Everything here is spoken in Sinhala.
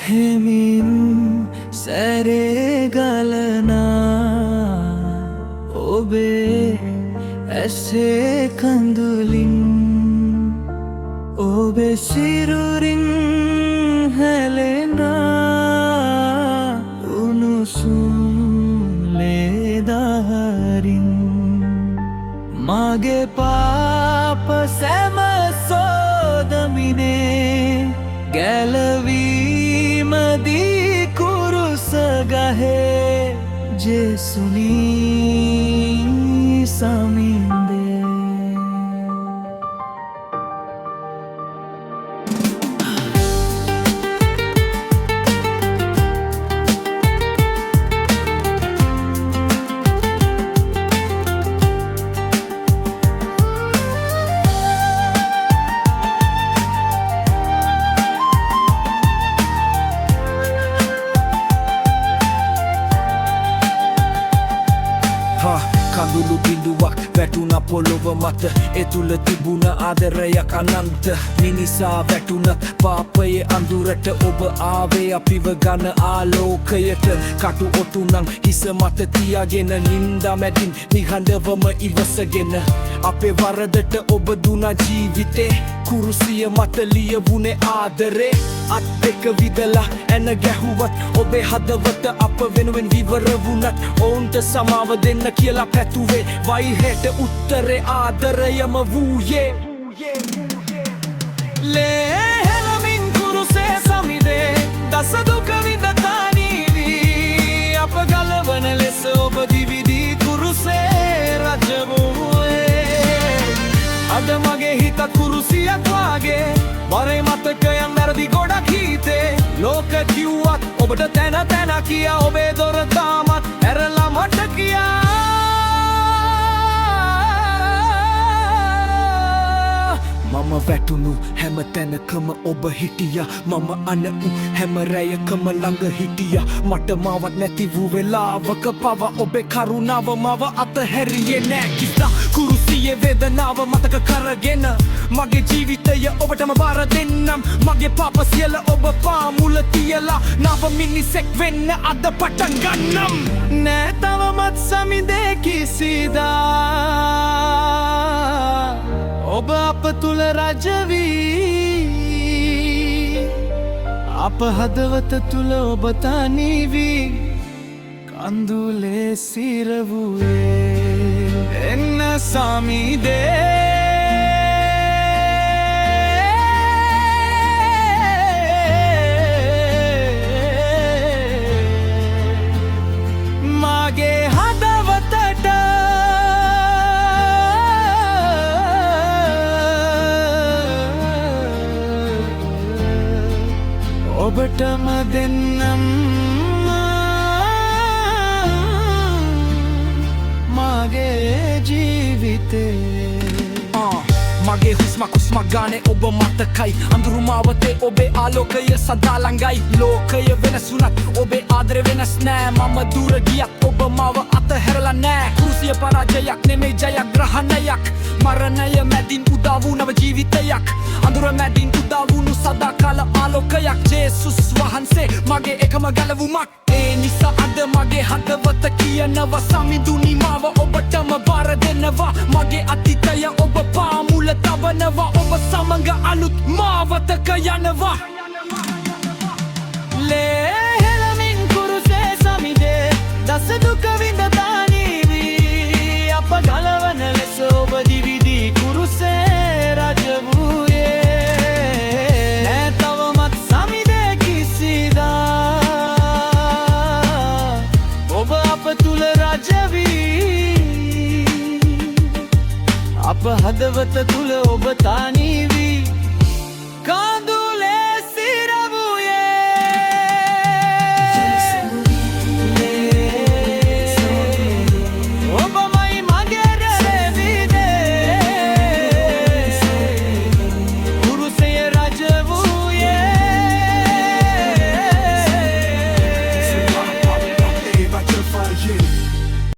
හෙමින් සැරේ ගලනා ඔබේ ඇසේ කඳුලින් ඔබේ සිරුරින් හැලෙනා උණුසුම් ලේදහරින් මගේ පාප සැම සෝදමිනේ ගැලවීමදී කුරුස ගහේ ජේසුනී සමින්දේ කඳුළු බිඳුවක් වැටුණ පොළොව මත ඒ තුල තිබුණ ආදරයක් අනන්ත මිනිසා වැටුණත් පාපයේ අඳුරට ඔබ ආවේ අපිව ගන ආලෝකයට කටු ඔටුනං හිස මත තියාගෙන නින්දා මැදින් නිහඬවම ඉවසගෙන අපේ වරදට ඔබ දුනා ජීවිතේ කුරුසිය මත ලියවුනේ ආදරේ අත් දෙක විදලා එන ගැහුවත් ඔබේ හදවත අප වෙනුවෙන් විවර වුණත් ඔවුන්ට සමාව දෙන්න කියලා පැතුවේ වෛරයට උත්තරේ ආදරයම වූයේ ලේහෙලමින් කුරුසේ සමිදේ දස දුක විඳතා නීවී අප ගලවන ලෙස ඔබ දිවිදී කුරුසේ රජ වූයේ අද මගේ හිත කුරුසියක් වාගේ වරේ මතකයන් වැරදි ගොඩක් හිතේ ලෝක කිව්වත් ඔබට තැන තැන කියා ඔබේ දොර තාමත් ඇරලා මට කියා මම වැටුණු හැම තැනකම ඔබ හිටියා මම අනු හැම රැයකම ළඟ හිටියා මට මාවත් නැති වූ වෙලාවක පව ඔබේ කරුණාව මව අතහැරියේ නෑ කිසා කුරුසියේ වේදනාව මතක කරගෙන මගේ ජීවිතය ඔබටම බාර දෙන්නම් මගේ පාප සියල්ල ඔබ පාමුල තියලා නව මිනිසෙක් වෙන්න අද පටන් ගන්නම් නෑ තවමත් සමිදේ කිසිදා ඔබ අප තුල රජ වී අප හදවත තුල ඔබ තනි වී කඳුලේ සිරවුවේ එන්න සමිදේ මගේ හදවතට ඔබටම දෙන්නම් මගේ ජීවිතේ මගේ හුස්ම ගානේ ඔබ මතකයි අඳුරු මාවතේ ඔබේ ආලෝකය සදා ළඟයි ලෝකය වෙනසුණත් ඔබේ ආදරය වෙනස් නෑ මම දුර ගියත් ඔබ මාව අතහැරලා නෑ කුරුසිය පරාජයක් නෙමෙයි ජයග්‍රහණයක් මරණය මැදින් උදා වූ නව ජීවිතයක් අඳුර මැදින් උදා වුණු සදාකාල ආලෝකයක් ජේසුස් වහන්සේ මගේ එකම ගැලවුමක් ඒ නිසා අද මගේ හදවත කියනවා සමිඳුනි මාව ඔබටම බාර දෙනවා මගේ අතීතය ඔබ පාමුල තබනවා ඔබ සමඟ අලුත් මාවතක යනවා ලේහෙලමින් කුරුසේ සමිදේ දස දුක විඳතා නීවී අප ගලවන ලෙස ඔබ දිවිදී කුරුසේ රජ වූයේ නෑ තවමත් සමිදේ කිසිදා ඔබ අප තුල රජ වී අප හදවත තුල ඔබ තනි වී